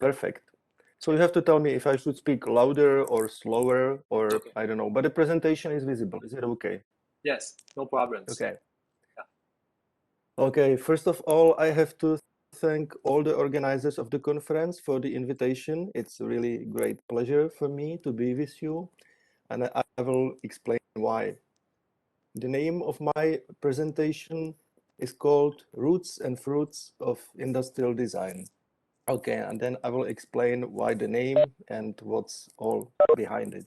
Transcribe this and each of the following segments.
Perfect. So you have to tell me if I should speak louder or slower or Okay. I don't know, but the presentation is visible. Is it okay? Yes, no problems. Okay. Yeah. Okay, first of all, I have to thank all the organizers of the conference for the invitation. It's a really great pleasure for me to be with you, and I will explain why. The name of my presentation is called Roots and Fruits of Industrial Design. Okay, and then I will explain why the name and what's all behind it.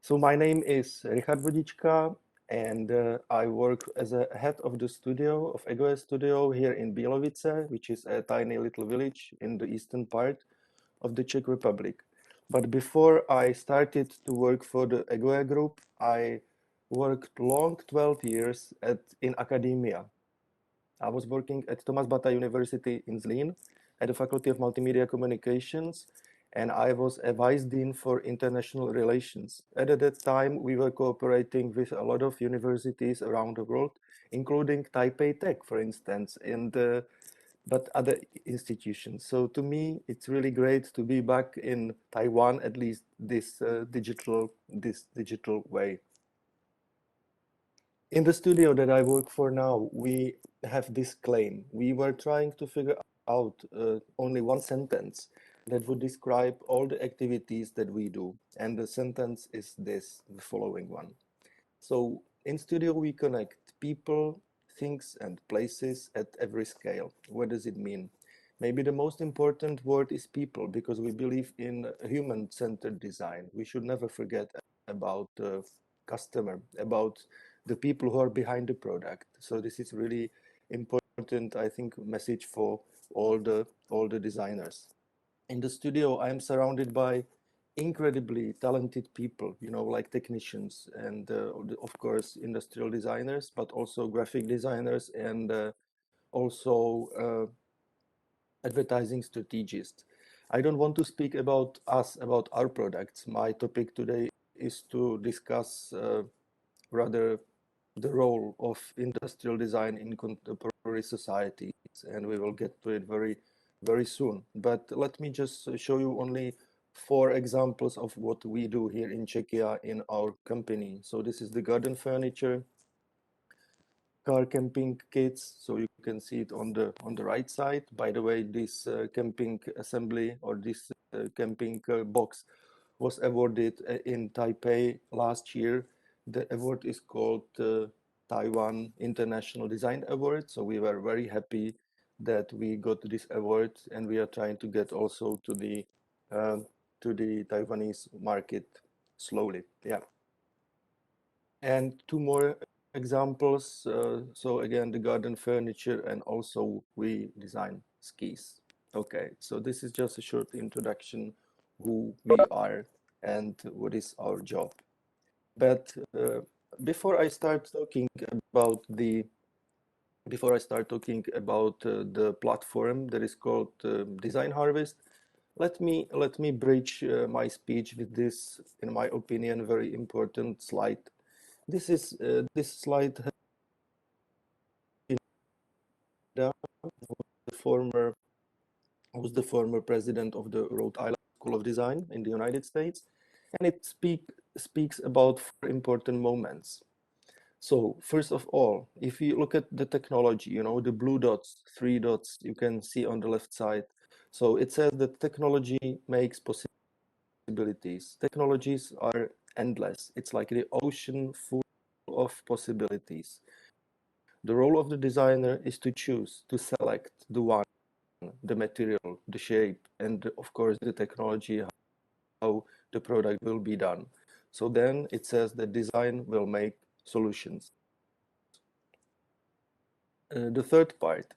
So my name is Richard Vodička, and I work as a head of the studio of Egoé studio here in Bílovice, which is a tiny little village in the eastern part of the Czech Republic. But before I started to work for the Egoé group, I worked long 12 years in academia. I was working at Thomas Bata University in Zlín at the Faculty of Multimedia Communications, and I was a vice dean for international relations. At that time, we were cooperating with a lot of universities around the world, including Taipei Tech, for instance, but other institutions. So to me, it's really great to be back in Taiwan, at least this digital way. In the studio that I work for now, we have this claim. We were trying to figure out only one sentence that would describe all the activities that we do. And the sentence is this, the following one. So in studio, we connect people, things, and places at every scale. What does it mean? Maybe the most important word is people, because we believe in human-centered design. We should never forget about the customer, about the people who are behind the product. So this is really important, I think, message for all the designers. In the studio, I'm surrounded by incredibly talented people, you know, like technicians and of course industrial designers, but also graphic designers and also advertising strategists. I don't want to speak about us, about our products. My topic today is to discuss rather the role of industrial design in contemporary societies, and we will get to it very soon. But let me just show you only 4 examples of what we do here in Czechia in our company. So this is the garden furniture, car camping kits, so you can see it on the right side. By the way, this camping assembly or this camping box was awarded in Taipei last year. The award is called Taiwan International Design Award. So we were very happy that we got this award, and we are trying to get also to the Taiwanese market slowly. Yeah. And 2 more examples. So again, the garden furniture, and also we design skis. Okay, so this is just a short introduction who we are and what is our job. But before I start talking about the platform that is called Design Harvest, let me bridge my speech with this, in my opinion, very important slide. This slide has been who's the former president of the Rhode Island School of Design in the United States, and it speaks about 4 important moments. So first of all, if you look at the technology, you know, the blue dots, 3 dots you can see on the left side. So it says that technology makes possibilities. Technologies are endless. It's like the ocean full of possibilities. The role of the designer is to choose, to select the one, the material, the shape, and of course the technology, how the product will be done. So then it says that design will make solutions. The third part,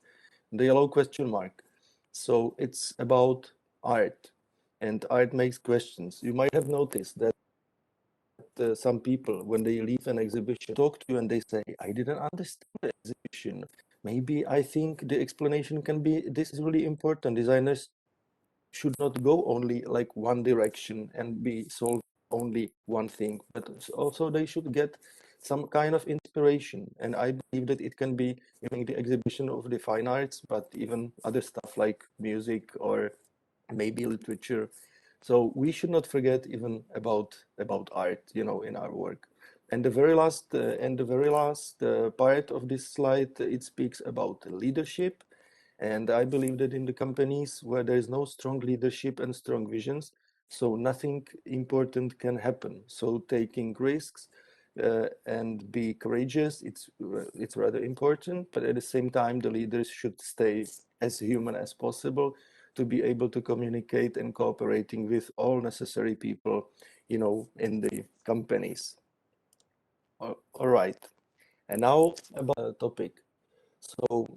the yellow question mark. So it's about art, and art makes questions. You might have noticed that some people, when they leave an exhibition, talk to you and they say, I didn't understand the exhibition. Maybe I think the explanation can be, this is really important. Designers should not go only like one direction and be solved only one thing, but also they should get some kind of inspiration. And I believe that it can be in the exhibition of the fine arts, but even other stuff like music or maybe literature. So we should not forget even about art, in our work. And the very last part of this slide, it speaks about leadership. And I believe that in the companies where there is no strong leadership and strong visions, so nothing important can happen. So taking risks and be courageous, it's rather important. But at the same time, the leaders should stay as human as possible to be able to communicate and cooperating with all necessary people, in the companies. All right. And now about the topic. So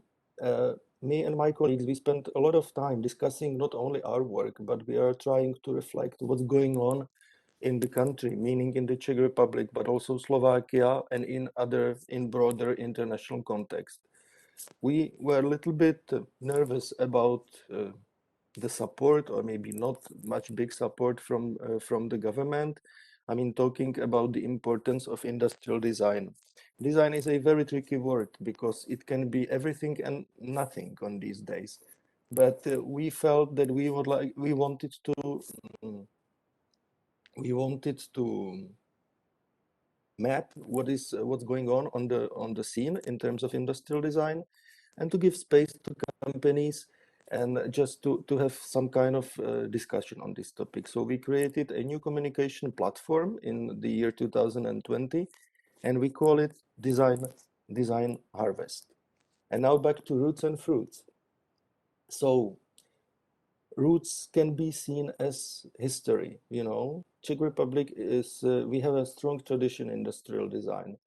me and my colleagues, we spent a lot of time discussing not only our work, but we are trying to reflect what's going on in the country, meaning in the Czech Republic, but also Slovakia and in broader international context. We were a little bit nervous about the support, or maybe not much big support from the government. I mean, talking about the importance of industrial design. Design is a very tricky word because it can be everything and nothing on these days. But we felt that we wanted to map what's going on the scene in terms of industrial design, and to give space to companies and just to have some kind of discussion on this topic. So we created a new communication platform in the year 2020, and we call it Design Harvest. And now back to roots and fruits. So roots can be seen as history, Czech Republic is, we have a strong tradition in industrial design.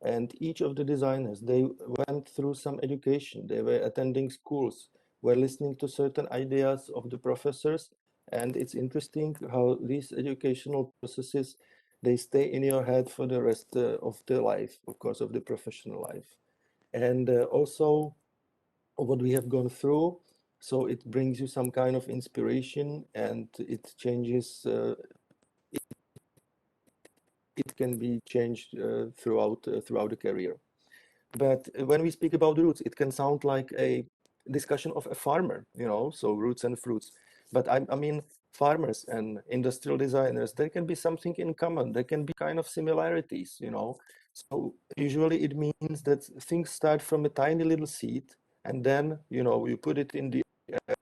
And each of the designers, they went through some education. They were attending schools, were listening to certain ideas of the professors. And it's interesting how these educational processes, they stay in your head for the rest of the life, of course, of the professional life. And also what we have gone through, so it brings you some kind of inspiration, and it changes, it can be changed throughout the career. But when we speak about roots, it can sound like a discussion of a farmer, so roots and fruits. But I mean, farmers and industrial designers, there can be something in common. There can be kind of similarities, So usually it means that things start from a tiny little seed, and then, you put it in the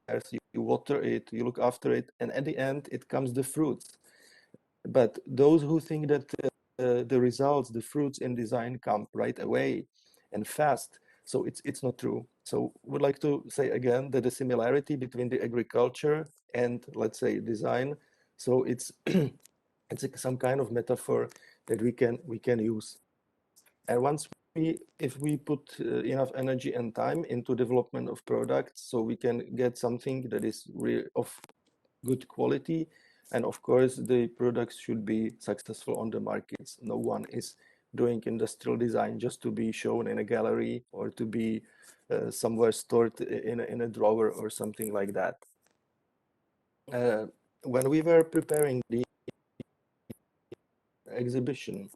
earth, you water it, you look after it, and at the end, it comes the fruits. But those who think that the results, the fruits in design come right away and fast, so it's not true. So would like to say again that the similarity between the agriculture and, let's say, design, so it's it's some kind of metaphor that we can use. And if we put enough energy and time into development of products, so we can get something that is of good quality. And of course, the products should be successful on the markets. No one is doing industrial design just to be shown in a gallery or to be somewhere stored in a drawer or something like that. When we were preparing the exhibition,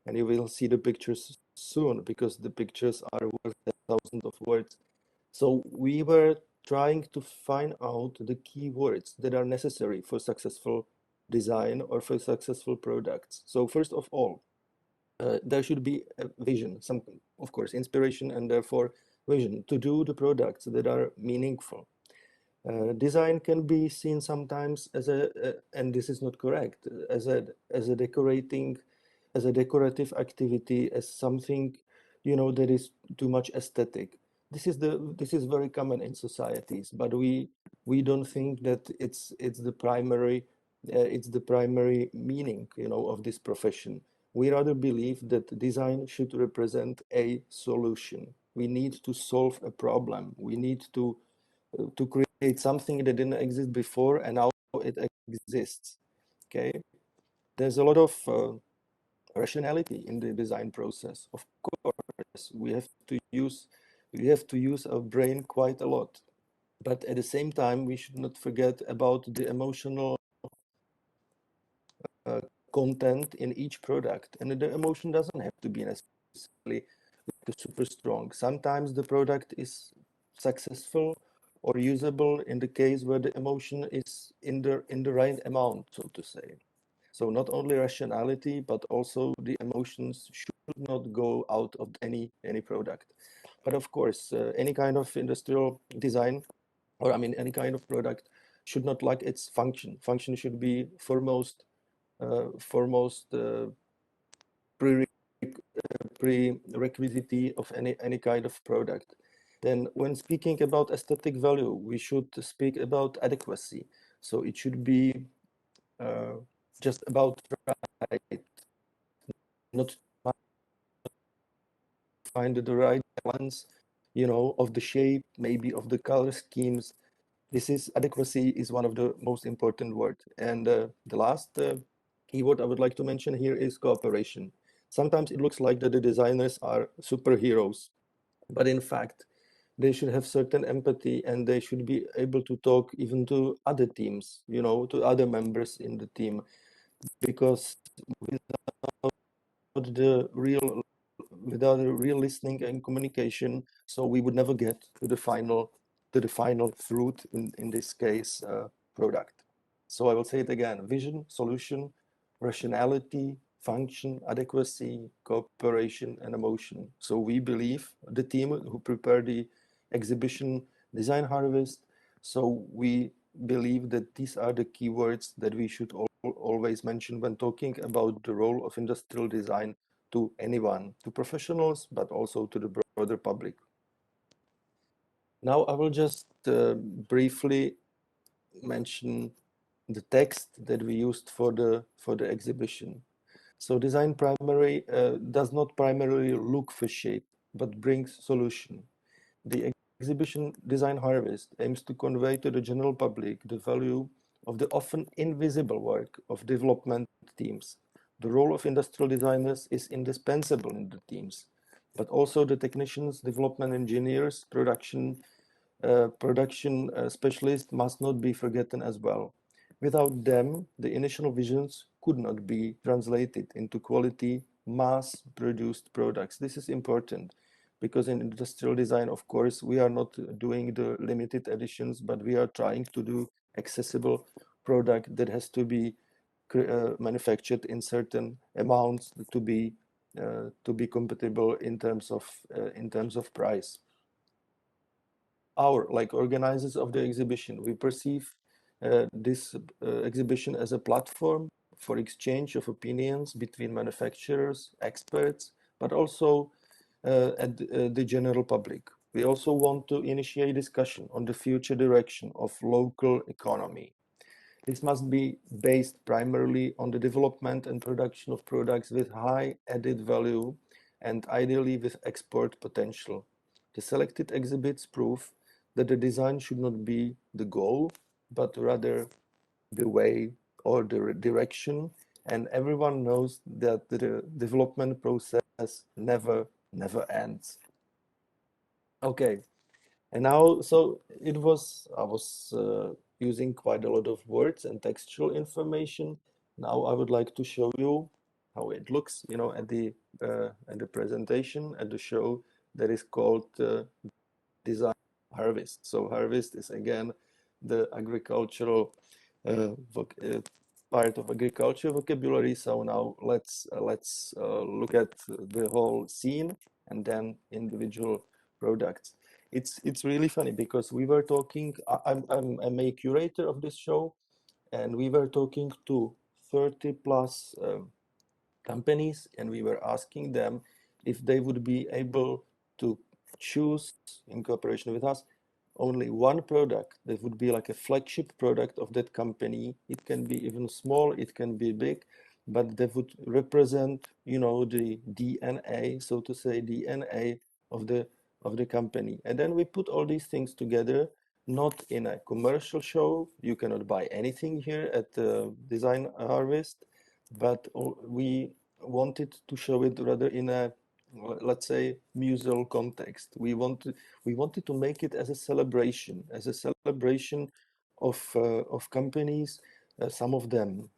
and you will see the pictures soon because the pictures are worth thousands of words. So we were trying to find out the key words that are necessary for successful design or for successful products. So first of all, there should be a vision, some, of course, inspiration, and therefore vision to do the products that are meaningful. Design can be seen sometimes as and this is not correct, as a decorative activity, as something, that is too much aesthetic. This is very common in societies, but we don't think that it's the primary meaning, of this profession. We rather believe that design should represent a solution. We need to solve a problem. We need to create something that didn't exist before, and now it exists. Okay, there's a lot of rationality in the design process. Of course, we have to use our brain quite a lot, but at the same time, we should not forget about the emotional content in each product, and the emotion doesn't have to be necessarily super strong. Sometimes the product is successful or usable in the case where the emotion is in the right amount, so to say. So not only rationality, but also the emotions should not go out of any product. But of course, any kind of industrial design, or I mean any kind of product, should not lack its function. Function should be foremost prerequisite of any kind of product. Then when speaking about aesthetic value, we should speak about adequacy. So it should be just about right, not find the right balance, of the shape, maybe of the color schemes. This is adequacy is one of the most important words. And the last keyword I would like to mention here is cooperation. Sometimes it looks like that the designers are superheroes, but in fact, they should have certain empathy and they should be able to talk even to other teams, to other members in the team, because without the real without a real listening and communication, so we would never get to the final fruit, in this case, product. So I will say it again: vision, solution, rationality, function, adequacy, cooperation, and emotion. So we believe, the team who prepared the exhibition Design Harvest, so we believe that these are the keywords that we should always mention when talking about the role of industrial design to anyone, to professionals, but also to the broader public. Now I will just briefly mention the text that we used for the exhibition. So design does not primarily look for shape, but brings solution. The exhibition Design Harvest aims to convey to the general public the value of the often invisible work of development teams. The role of industrial designers is indispensable in the teams, but also the technicians, development engineers, production specialists must not be forgotten as well. Without them, the initial visions could not be translated into quality, mass-produced products. This is important because in industrial design, of course, we are not doing the limited editions, but we are trying to do accessible product that has to be manufactured in certain amounts to be compatible in terms of price. Like organizers of the exhibition, we perceive this exhibition as a platform for exchange of opinions between manufacturers, experts, but also at the general public. We also want to initiate discussion on the future direction of local economy. This must be based primarily on the development and production of products with high added value and ideally with export potential. The selected exhibits prove that the design should not be the goal, but rather the way or the direction, and everyone knows that the development process never ends. Okay, and now, so I was using quite a lot of words and textual information. Now I would like to show you how it looks, at the presentation, at the show that is called Design Harvest. So harvest is again the agricultural part of agriculture vocabulary. So now let's look at the whole scene and then individual products. It's really funny because we were talking. I'm a curator of this show, and we were talking to 30 plus companies, and we were asking them if they would be able to choose, in cooperation with us, only one product that would be like a flagship product of that company. It can be even small, it can be big, but that would represent, the DNA, so to say, DNA of the company. And then we put all these things together, not in a commercial show. You cannot buy anything here at Design Harvest, but we wanted to show it rather in a, let's say, museal context. We wanted to make it as a celebration of companies, some of them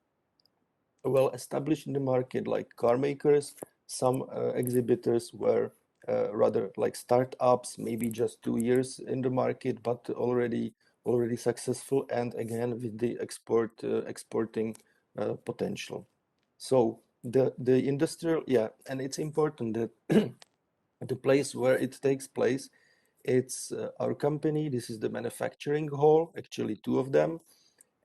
well established in the market, like car makers. Some exhibitors were rather like startups, maybe just 2 years in the market, but already successful, and again with the exporting potential. So the industrial, yeah, and it's important that the place where it takes place, it's our company. This is the manufacturing hall, actually two of them,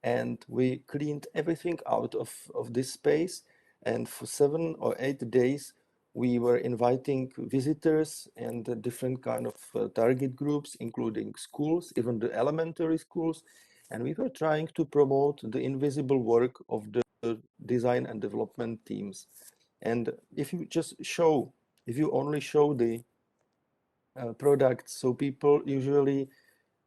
and we cleaned everything out of this space. And for 7 or 8 days, we were inviting visitors and different kind of target groups, including schools, even the elementary schools. And we were trying to promote the invisible work of the design and development teams. And if you only show the products, so people usually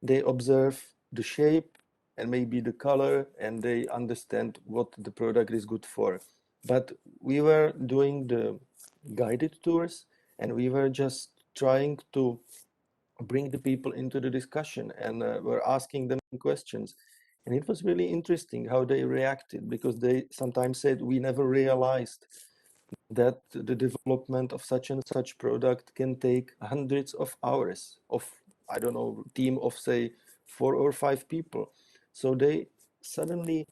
they observe the shape and maybe the color, and they understand what the product is good for. But we were doing the guided tours, and we were just trying to bring the people into the discussion, and were asking them questions. And it was really interesting how they reacted, because they sometimes said, we never realized that the development of such and such product can take hundreds of hours of, I don't know, team of say 4 or 5 people. So they suddenly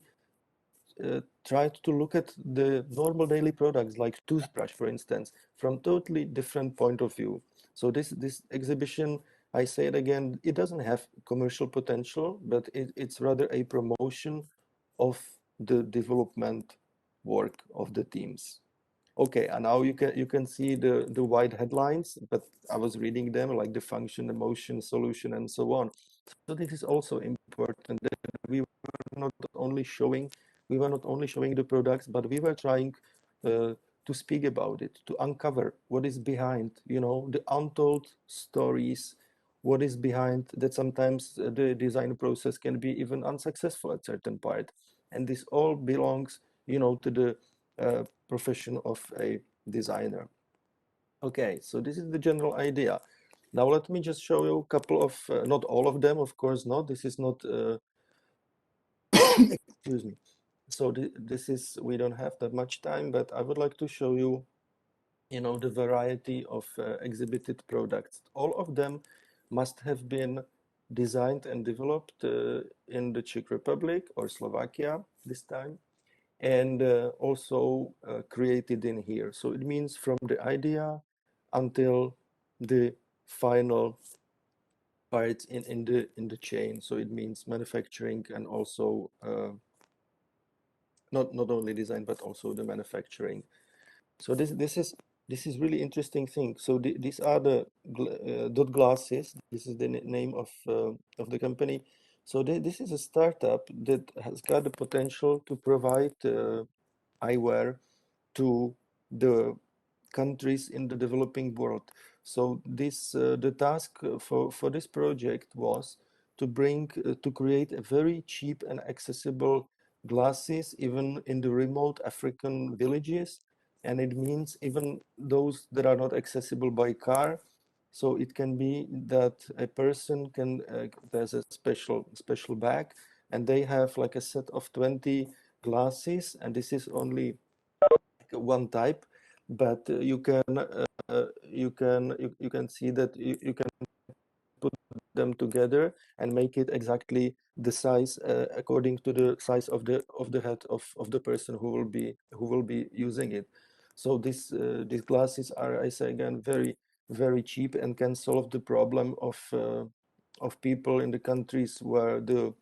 tried to look at the normal daily products like toothbrush, for instance, from totally different point of view. So this exhibition, I say it again, it doesn't have commercial potential, but it's rather a promotion of the development work of the teams. Okay, and now you can see the white headlines, but I was reading them like the function, emotion, solution, and so on. So this is also important, that not only showing we were not only showing the products, but we were trying to speak about it, to uncover what is behind, the untold stories, what is behind that. Sometimes the design process can be even unsuccessful at certain part, and this all belongs, to the profession of a designer. Okay, so this is the general idea. Now let me just show you a couple of, not all of them, of course not. This is not, excuse me. So this is, we don't have that much time, but I would like to show you, the variety of exhibited products. All of them must have been designed and developed in the Czech Republic or Slovakia this time, and also created in here. So it means from the idea until the final parts in the chain. So it means manufacturing, and also not only design but also the manufacturing. So this is really interesting thing. So these are the dot glasses. This is the name of the company. So this is a startup that has got the potential to provide eyewear to the countries in the developing world. So the task for this project was to create a very cheap and accessible glasses even in the remote African villages, and it means even those that are not accessible by car. So it can be that a person can there's a special bag, and they have like a set of 20 glasses, and this is only one type, but you can see that you can put them together and make it exactly the size according to the size of the head of the person who will be using it. So these glasses are, I say again, very very cheap, and can solve the problem of people in the countries where the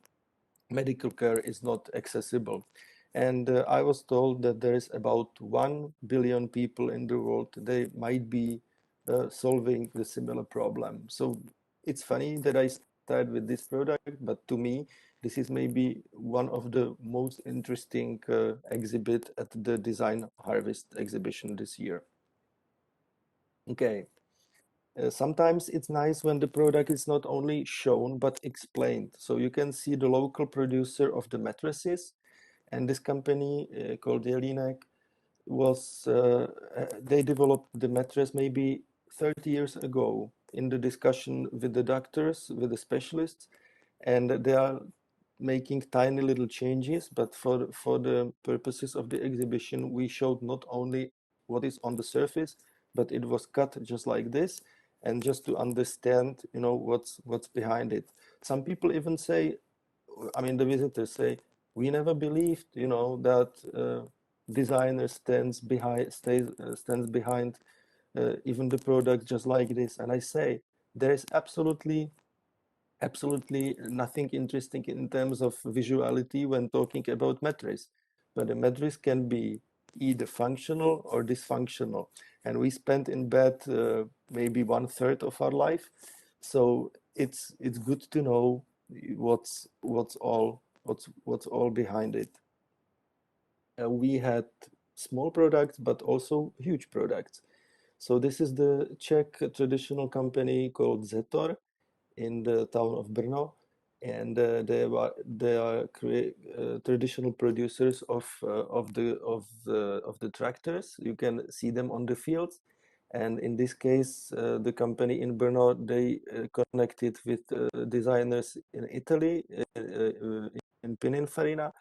medical care is not accessible. And I was told that there is about 1 billion people in the world. They might be solving the similar problem. So it's funny that I started with this product, but to me, this is maybe one of the most interesting exhibit at the Design Harvest exhibition this year. Okay. Sometimes it's nice when the product is not only shown but explained. So you can see the local producer of the mattresses, and this company called Jelinek they developed the mattress maybe 30 years ago in the discussion with the doctors, with the specialists, and they are making tiny little changes. But for the purposes of the exhibition, we showed not only what is on the surface, but it was cut just like this, and just to understand, you know, what's behind it. Some people even say, I mean, the visitors say, we never believed, you know, that designer stands behind even the product just like this. And I say, there is absolutely nothing interesting in terms of visuality when talking about mattress. But a mattress can be either functional or dysfunctional. And we spent in bed maybe 1/3 of our life. So it's good to know what's all behind it. We had small products, but also huge products. So this is the Czech traditional company called Zetor in the town of Brno, and they are traditional producers of the tractors. You can see them on the fields, and in this case, the company in Brno, they connected with designers in Italy, in Pininfarina,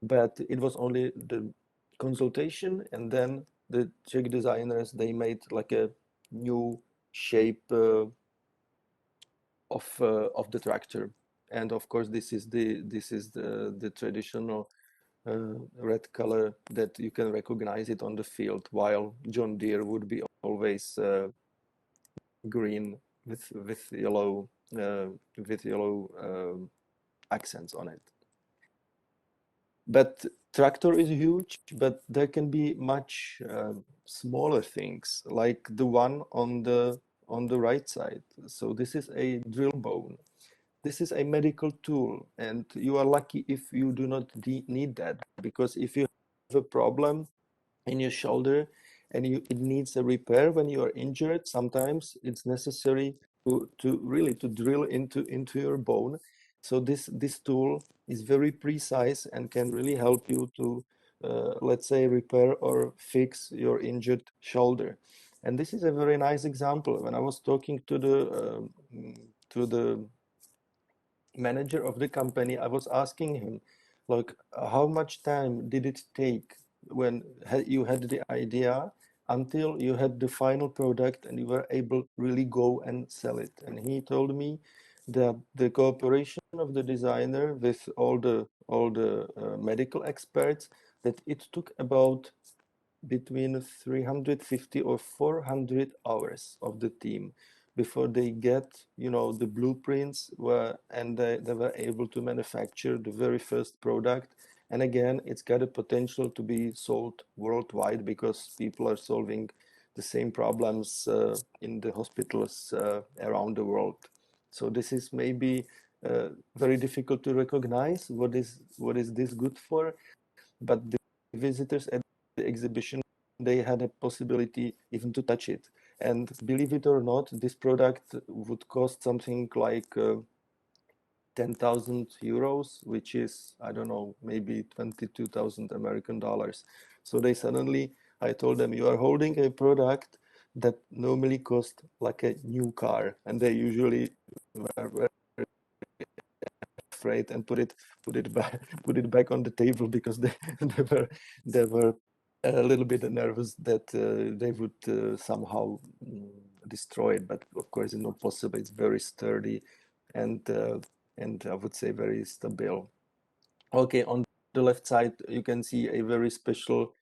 but it was only the consultation, and then the Czech designers, they made like a new shape of the tractor. And of course, this is the traditional red color that you can recognize it on the field, while John Deere would be always green with yellow accents on it. But tractor is huge, but there can be much smaller things, like the one on the right side. So this is a drill bone. This is a medical tool, and you are lucky if you do not need that, because if you have a problem in your shoulder and it needs a repair when you are injured, sometimes it's necessary to really to drill into your bone. So this tool is very precise and can really help you to let's say repair or fix your injured shoulder. And this is a very nice example. When I was talking to the manager of the company, I was asking him, like, how much time did it take when you had the idea until you had the final product and you were able to really go and sell it? And he told me that the cooperation of the designer with all the medical experts, that it took about between 350 or 400 hours of the team before they get, you know, the blueprints and they were able to manufacture the very first product. And again, it's got a potential to be sold worldwide, because people are solving the same problems in the hospitals around the world. So this is maybe very difficult to recognize what is this good for, but the visitors at the exhibition, they had a possibility even to touch it. And believe it or not, this product would cost something like 10,000 euros, which is, I don't know, maybe 22,000 American dollars. So they suddenly, I told them, you are holding a product that normally cost like a new car, and they usually were afraid and put it back on the table, because they were a little bit nervous that they would somehow destroy it. But of course, it's not possible. It's very sturdy and I would say very stable. Okay, on the left side you can see a very special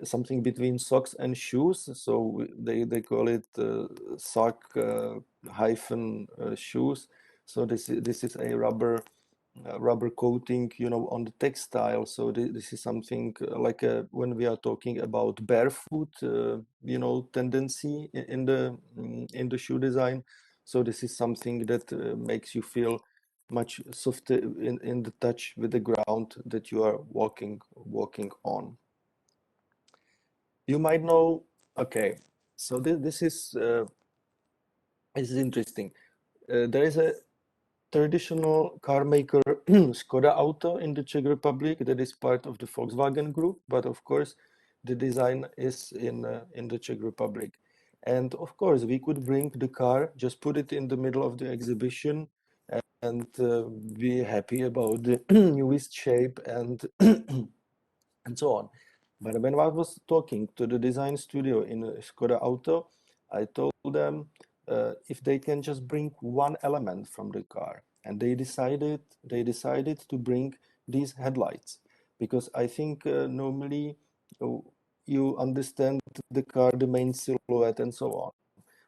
something between socks and shoes. So they call it sock hyphen shoes. So this is a rubber coating, you know, on the textile. So this is something like when we are talking about barefoot, you know, tendency in the shoe design. So this is something that makes you feel much softer in the touch with the ground that you are walking on. You might know, okay, so this is interesting. There is a traditional car maker Skoda Auto in the Czech Republic that is part of the Volkswagen Group, but of course the design is in the Czech Republic. And of course we could bring the car, just put it in the middle of the exhibition, and be happy about the newest shape and and so on. But when I was talking to the design studio in Skoda Auto, I told them if they can just bring one element from the car, and they decided to bring these headlights, because I think normally uh, you understand the car, the main silhouette, and so on.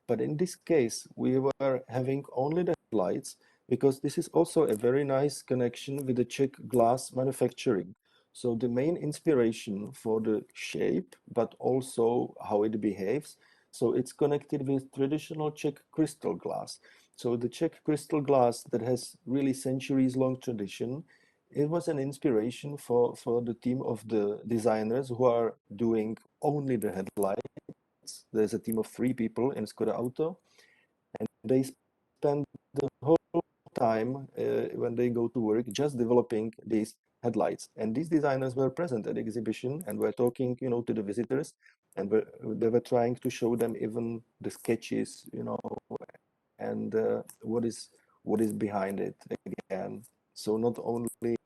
But in this case, we were having only the headlights, because this is also a very nice connection with the Czech glass manufacturing. So the main inspiration for the shape, but also how it behaves. So it's connected with traditional Czech crystal glass. So the Czech crystal glass that has really centuries long tradition, it was an inspiration for the team of the designers who are doing only the headlight. There's a team of 3 people in Skoda Auto, and they spend the whole time when they go to work just developing these headlights. And these designers were present at the exhibition and were talking, to the visitors, and they were trying to show them even the sketches, and what is behind it again. So not only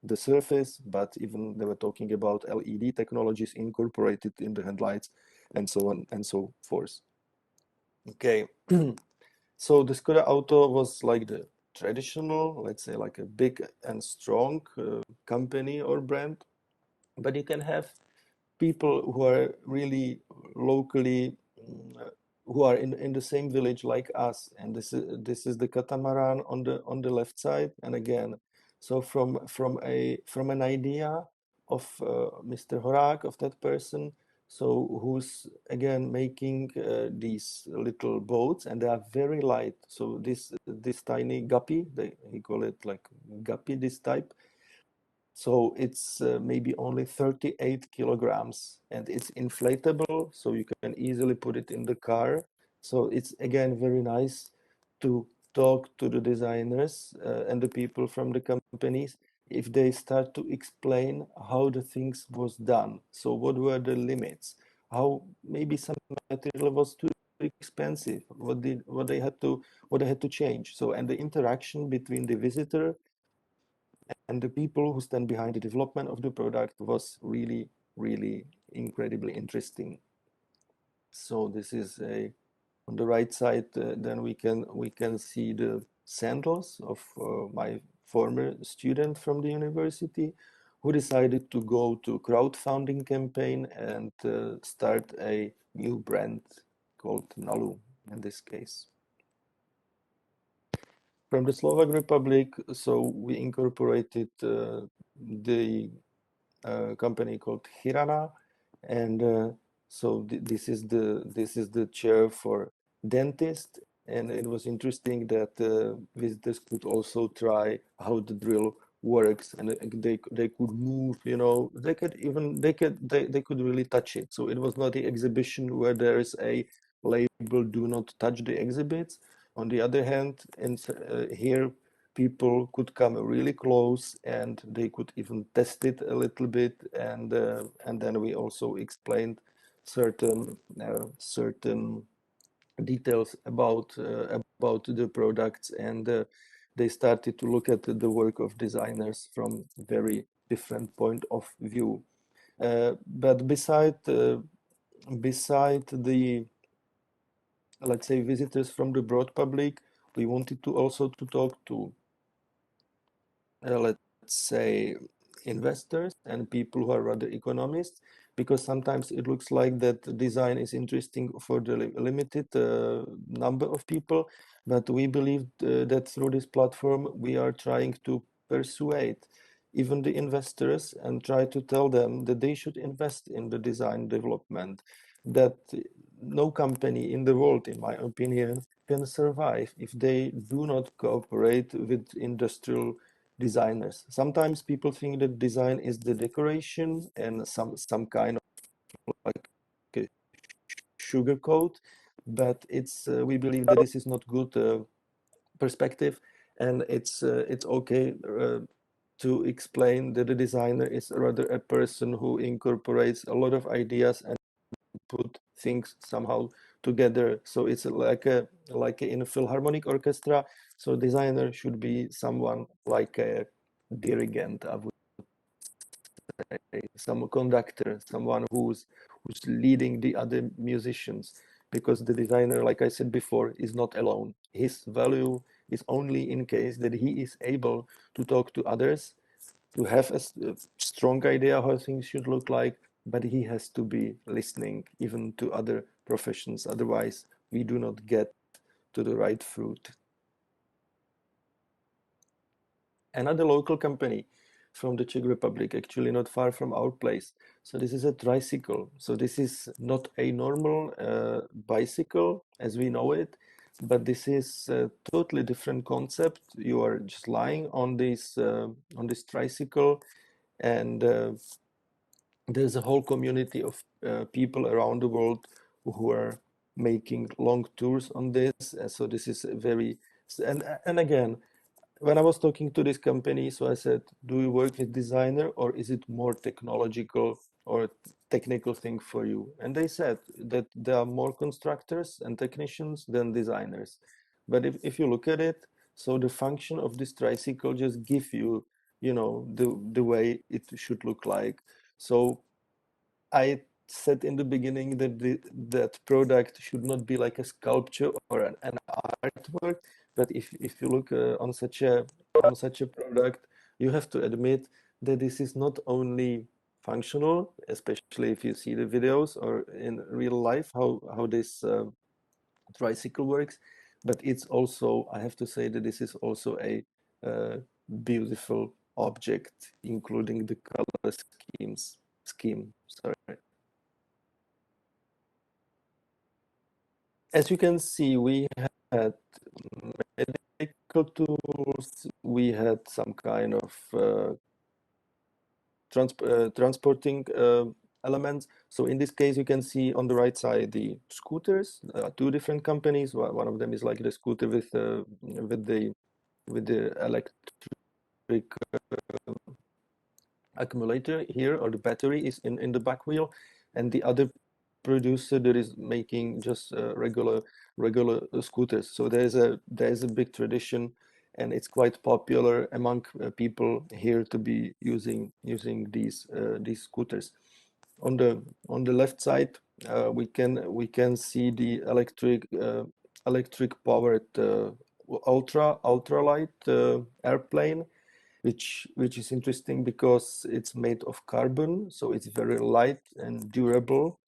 the surface, but even they were talking about LED technologies incorporated in the headlights, and so on and so forth. Okay, so the Skoda Auto was like the traditional, let's say, like a big and strong company or brand, but you can have people who are really locally, who are in the same village like us, and this is the catamaran on the left side. And again, so from an idea of Mr. Horák, of that person, so who's again making these little boats, and they are very light. So this tiny guppy, he call it like guppy, this type. So it's maybe only 38 kilograms, and it's inflatable, so you can easily put it in the car. So it's again very nice to talk to the designers and the people from the companies if they start to explain how the things was done. So what were the limits? How maybe some material was too expensive? What they had to change? So, and the interaction between the visitor and the people who stand behind the development of the product was really, really incredibly interesting. So this is on the right side. Then we can see the sandals of my former student from the university, who decided to go to crowdfunding campaign and start a new brand called Nalu in this case. From the Slovak Republic, so we incorporated the company called Hirana, and so this is the chair for dentist, and it was interesting that visitors could also try how the drill works, and they could move, they could really touch it. So it was not the exhibition where there is a label "Do not touch the exhibits." On the other hand, here people could come really close, and they could even test it a little bit, and then we also explained certain details about the products, and they started to look at the work of designers from very different point of view. But beside the, let's say, visitors from the broad public, we wanted to also to talk to let's say, investors and people who are rather economists, because sometimes it looks like that design is interesting for the limited number of people, but we believe that through this platform we are trying to persuade even the investors and try to tell them that they should invest in the design development, that no company in the world, in my opinion, can survive if they do not cooperate with industrial designers. Sometimes people think that design is the decoration and some kind of like a sugar coat, but it's we believe that this is not good perspective, and it's okay to explain that the designer is rather a person who incorporates a lot of ideas and put things somehow together. So it's like in a philharmonic orchestra. So designer should be someone like a dirigent, I would some conductor, someone who's leading the other musicians, because the designer, like I said before, is not alone. His value is only in case that he is able to talk to others, to have a strong idea how things should look like, but he has to be listening even to other professions. Otherwise, we do not get to the right fruit. Another local company from the Czech Republic, actually not far from our place. So this is a tricycle. So this is not a normal bicycle as we know it, but this is a totally different concept. You are just lying on this tricycle, and there's a whole community of people around the world who are making long tours on this. So this is a very, and again, when I was talking to this company, so I said, do you work with designer, or is it more technological or technical thing for you? And they said that there are more constructors and technicians than designers. But if you look at it, so the function of this tricycle just give you, the way it should look like. So I said in the beginning that that product should not be like a sculpture or an artwork, but if you look on such a product, you have to admit that this is not only functional, especially if you see the videos or in real life how this tricycle works, but it's also, I have to say that this is also a beautiful object, including the color scheme. Sorry. As you can see, we had medical tools, we had some kind of transporting elements. So in this case, you can see on the right side the scooters, two different companies. One of them is like the scooter with the electric accumulator here, or the battery is in the back wheel, and the other producer that is making just regular scooters. So there's a big tradition, and it's quite popular among people here to be using these scooters. On the left side, we can see the electric powered ultralight airplane, which is interesting because it's made of carbon, so it's very light and durable,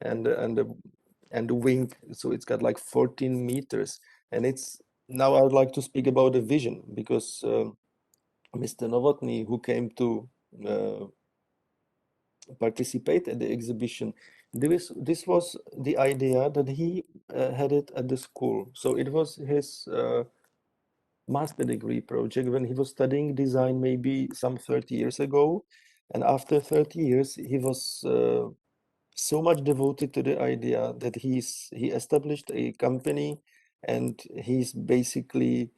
and the wing, so it's got like 14 meters. And it's now I would like to speak about the vision, because Mr. Novotny, who came to uh, participate at the exhibition, this was the idea that he had it at the school. So it was his master degree project when he was studying design, maybe some 30 years ago. And after 30 years, he was so much devoted to the idea that he established a company, and he's basically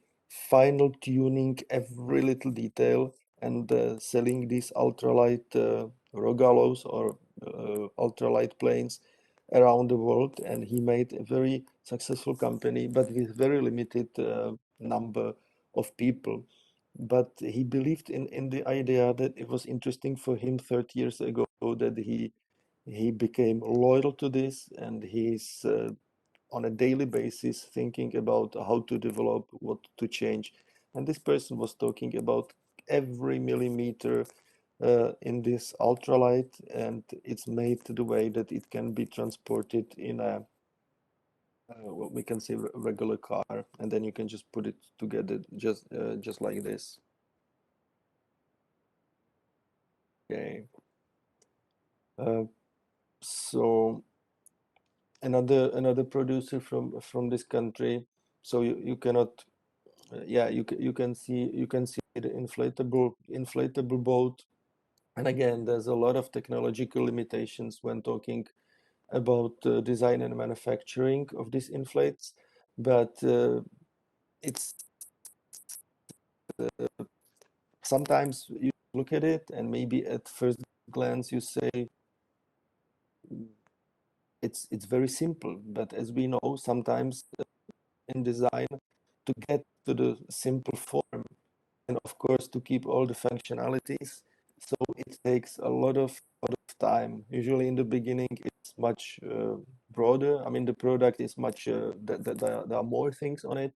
final tuning every little detail, and selling these ultralight rogalos, or ultralight planes around the world. And he made a very successful company, but with very limited number of people. But he believed in the idea that it was interesting for him 30 years ago, that he became loyal to this, and he's on a daily basis thinking about how to develop, what to change. And this person was talking about every millimeter in this ultralight, and it's made the way that it can be transported in a what we can say regular car, and then you can just put it together just like this. Okay. So another producer from this country. So you cannot, yeah, you can see the inflatable boat. And again, there's a lot of technological limitations when talking about design and manufacturing of these inflates, but it's sometimes you look at it and maybe at first glance you say it's very simple, but as we know, sometimes in design, to get to the simple form, and of course to keep all the functionalities, So it takes a lot of time. Usually in the beginning, it's much broader. I mean, the product is much, there are more things on it,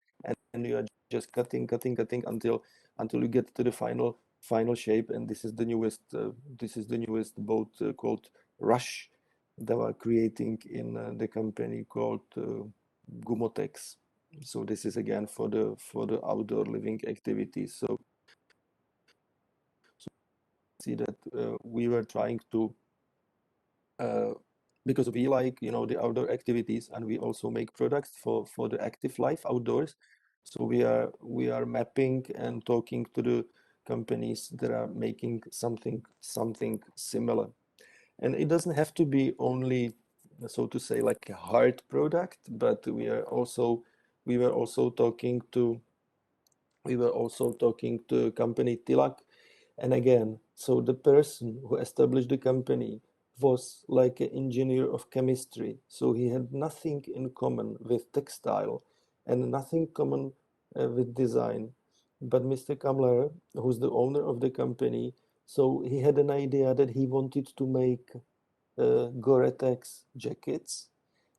and you are just cutting until you get to the final shape. And this is the newest boat called Rush. They were creating in the company called Gumotex. So this is again for the outdoor living activities. So see that we were trying to because we like the outdoor activities, and we also make products for the active life outdoors. So we are mapping and talking to the companies that are making something similar. And it doesn't have to be only, so to say, like a hard product, but we were also talking to company Tilak. And again, so the person who established the company was like an engineer of chemistry. So he had nothing in common with textile and nothing common with design. But Mr. Kamler, who's the owner of the company, so he had an idea that he wanted to make Gore-Tex jackets,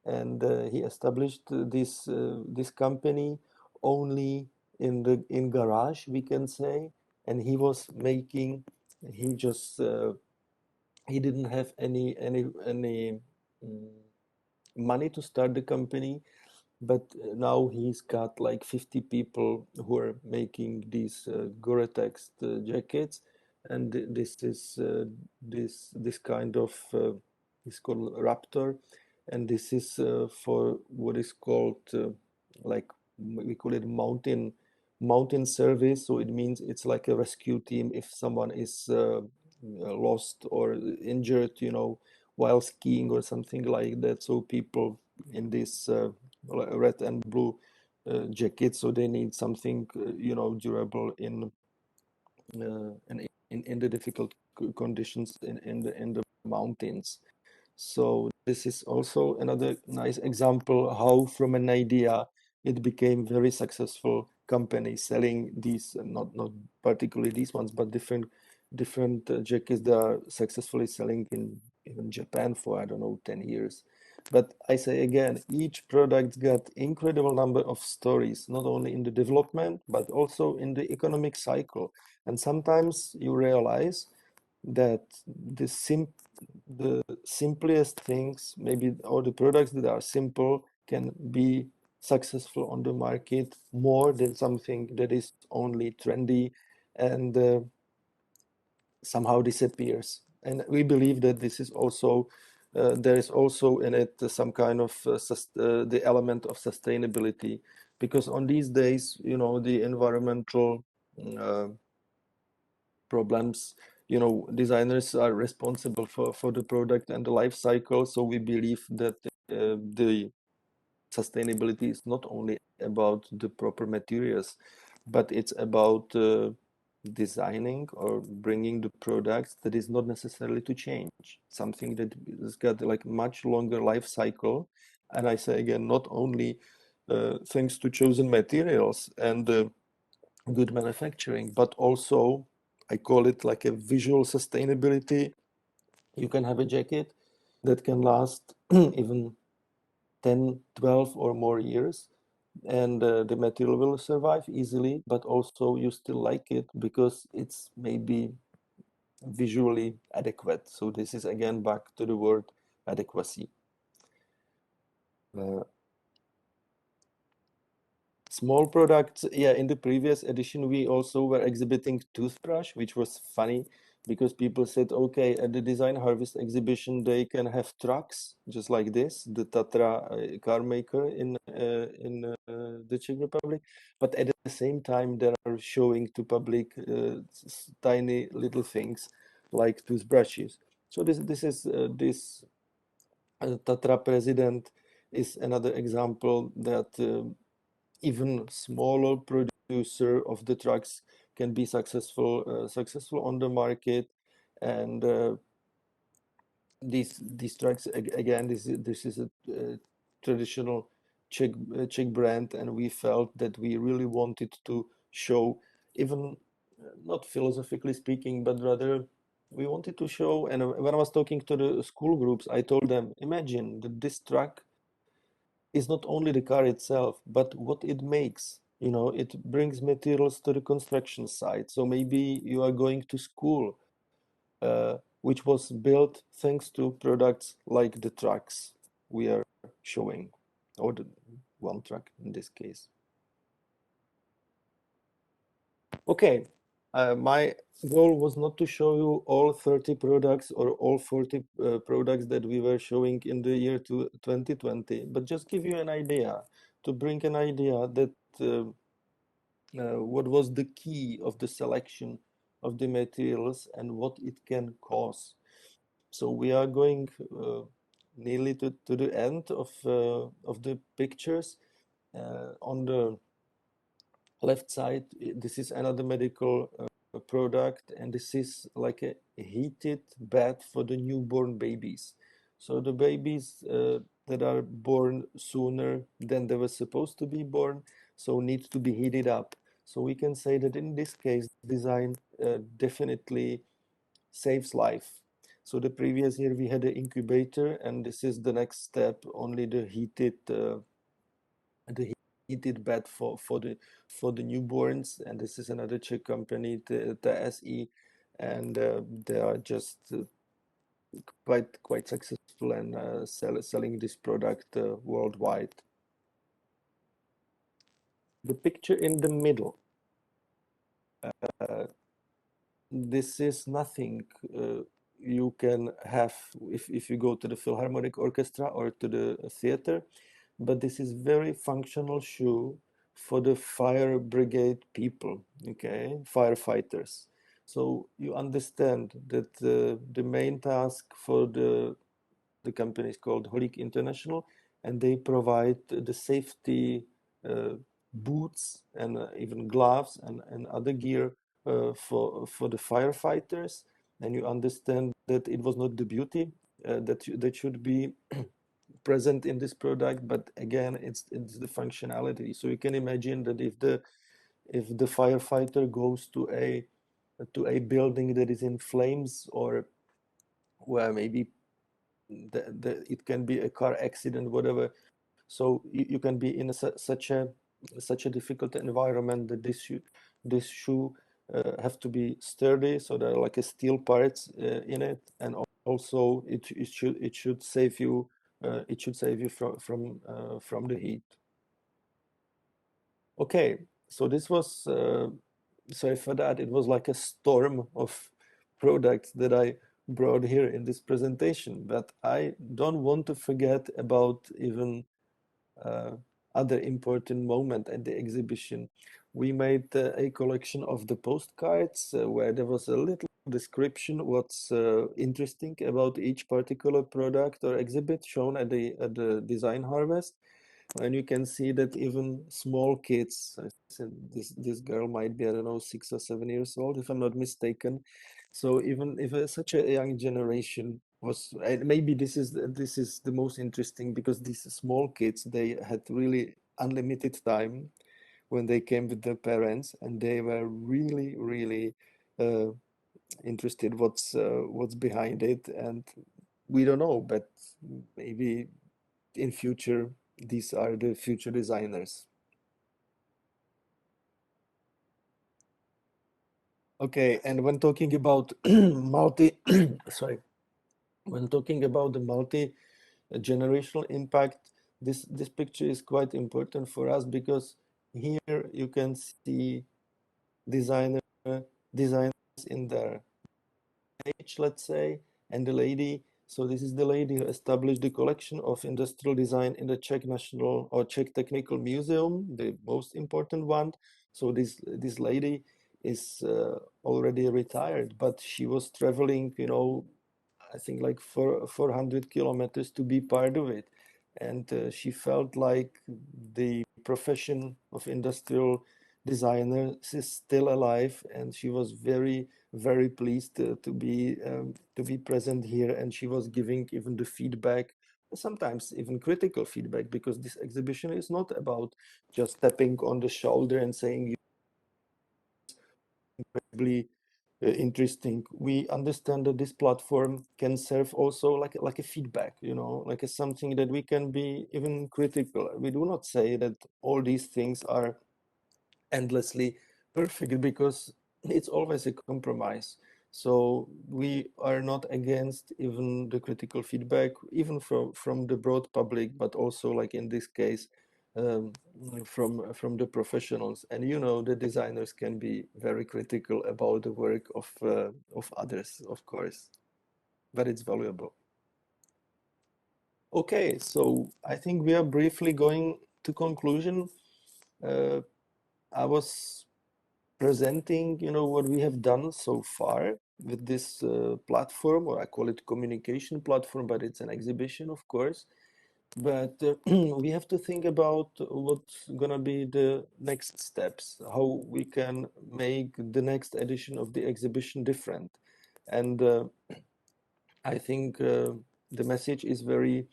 and he established this company only in garage, we can say. And he was making, he just he didn't have any mm, money to start the company, but now he's got like 50 people who are making these Gore-Tex jackets. And this is this kind of is called Raptor, and this is for what is called like we call it mountain service. So it means it's like a rescue team if someone is lost or injured, while skiing or something like that. So people in this red and blue jacket, so they need something durable in the difficult conditions in the mountains. So this is also another nice example how from an idea it became very successful company selling these, not particularly these ones, but different jackets that are successfully selling in even Japan for, I don't know, 10 years. But I say again, each product got incredible number of stories, not only in the development, but also in the economic cycle. And sometimes you realize that the simplest things, maybe, or the products that are simple, can be successful on the market more than something that is only trendy and somehow disappears. And we believe that this is also there is also in it some kind of the element of sustainability, because on these days, the environmental uh, problems, designers are responsible for the product and the life cycle. So we believe that the sustainability is not only about the proper materials, but it's about designing or bringing the products that is not necessarily to change, something that has got like much longer life cycle. And I say again, not only thanks to chosen materials and good manufacturing, but also I call it like a visual sustainability. You can have a jacket that can last even 10, 12 or more years, and the material will survive easily, but also you still like it because it's maybe visually adequate. So this is again back to the word adequacy. Uh, Small products, yeah, in the previous edition, we also were exhibiting toothbrush, which was funny because people said, okay, at the Design Harvest exhibition, they can have trucks just like this, the Tatra car maker in the Czech Republic, but at the same time, they are showing to public tiny little things like toothbrushes. So this Tatra president is another example that even smaller producer of the trucks can be successful on the market. And these trucks again, this is a traditional Czech brand, and we felt that we really wanted to show, even not philosophically speaking, but rather we wanted to show, and when I was talking to the school groups, I told them, imagine that this truck is not only the car itself, but what it makes. You know, it brings materials to the construction site. So maybe you are going to school, which was built thanks to products like the trucks we are showing, or the one truck in this case. Okay, my goal was not to show you all 30 products or all 40 products that we were showing in the year 2020, but just give you an idea, to bring an idea that what was the key of the selection of the materials and what it can cause. So we are going nearly to the end of the pictures. On the left side, this is another medical product, and this is like a heated bed for the newborn babies. So the babies that are born sooner than they were supposed to be born, so need to be heated up. So we can say that in this case, design definitely saves life. So the previous year we had an incubator, and this is the next step, only the heated bed for the newborns, and this is another Czech company, the SE, and they are just quite successful and selling this product worldwide. The picture in the middle, this is nothing you can have if you go to the Philharmonic Orchestra or to the theater, but this is very functional shoe for the fire brigade people, okay, firefighters. So you understand that the main task for the company is called Holik International, and they provide the safety boots and even gloves and other gear for the firefighters. And you understand that it was not the beauty that should be present in this product, but again, it's the functionality. So you can imagine that if the firefighter goes to a building that is in flames, or where maybe it can be a car accident, whatever. So you can be in such a difficult environment that this shoe have to be sturdy. So there are like a steel parts in it, and also it should save you from the heat. Okay, so this was sorry for that. It was like a storm of products that I brought here in this presentation, but I don't want to forget about even uh, other important moment at the exhibition. We made a collection of the postcards where there was a little description what's interesting about each particular product or exhibit shown at the Design Harvest. And you can see that even small kids, I said this girl might be, I don't know, 6 or 7 years old, if I'm not mistaken. So even if such a young generation was, and maybe this is the most interesting, because these small kids, they had really unlimited time when they came with their parents, and they were really uh, interested what's behind it. And we don't know, but maybe in future these are the future designers. Okay, and when talking about multi sorry, when talking about the multi-generational impact, this picture is quite important for us, because here you can see designer designers in their age, let's say, and the lady. So this is the lady who established the collection of industrial design in the Czech National or Czech Technical Museum, the most important one. So this lady is already retired, but she was traveling, you know, I think like 400 kilometers to be part of it. And she felt like the profession of industrial designer is still alive, and she was very pleased to be present here. And she was giving even the feedback, sometimes even critical feedback, because this exhibition is not about just tapping on the shoulder and saying you incredibly interesting. We understand that this platform can serve also like a feedback, like a something that we can be even critical. We do not say that all these things are endlessly perfect because it's always a compromise. So we are not against even the critical feedback, even from the broad public, but also like in this case, um, from the professionals. And the designers can be very critical about the work of others, of course, but it's valuable. Okay, so I think we are briefly going to conclusion. Uh, I was presenting, what we have done so far with this platform, or I call it communication platform, but it's an exhibition, of course. But we have to think about what's gonna be the next steps, how we can make the next edition of the exhibition different. And I think the message is very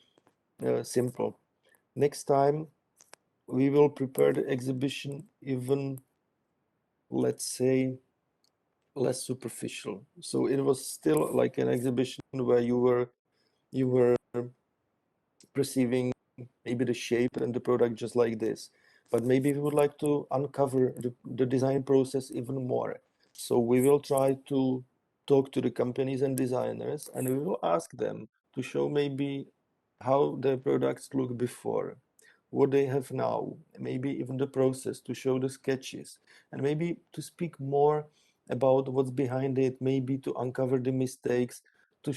simple. Next time, we will prepare the exhibition even, let's say, less superficial. So it was still like an exhibition where you were perceiving maybe the shape and the product just like this. But maybe we would like to uncover the design process even more. So we will try to talk to the companies and designers, and we will ask them to show maybe how their products look before, what they have now, maybe even the process, to show the sketches, and maybe to speak more about what's behind it, maybe to uncover the mistakes, to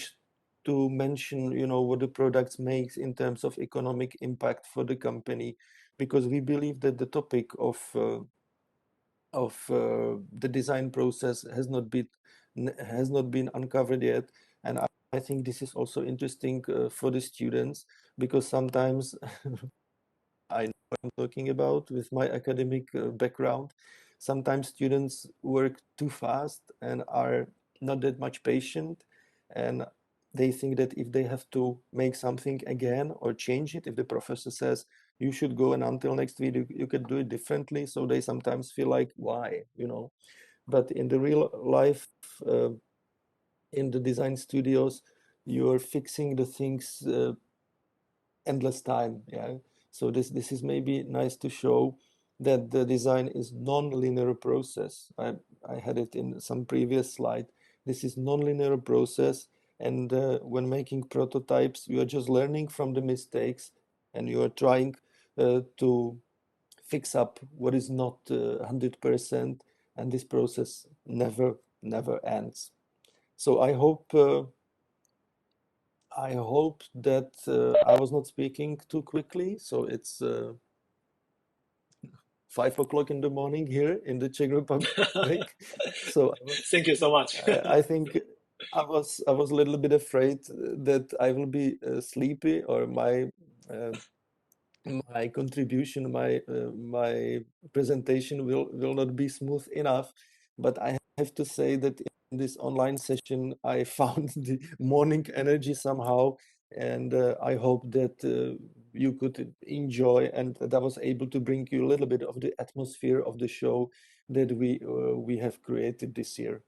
to mention, what the products makes in terms of economic impact for the company, because we believe that the topic of the design process has not been uncovered yet. And I think this is also interesting for the students, because sometimes I know what I'm talking about with my academic background. Sometimes students work too fast and are not that much patient, and they think that if they have to make something again or change it, if the professor says you should go and until next week you could do it differently, so they sometimes feel like, why? But in the real life, uh, in the design studios, you're fixing the things endless time. Yeah. So this is maybe nice to show that the design is non-linear process. I had it in some previous slide. This is non-linear process, and when making prototypes, you are just learning from the mistakes, and you are trying to fix up what is not 100%, and this process never ends. So I hope that I was not speaking too quickly. So it's 5 o'clock in the morning here in the Czech Republic. So Thank you so much. I think I was a little bit afraid that I will be sleepy, or uh, my contribution, my presentation will not be smooth enough. But I have to say that in this online session, I found the morning energy somehow, and I hope that you could enjoy, and that I was able to bring you a little bit of the atmosphere of the show that we have created this year.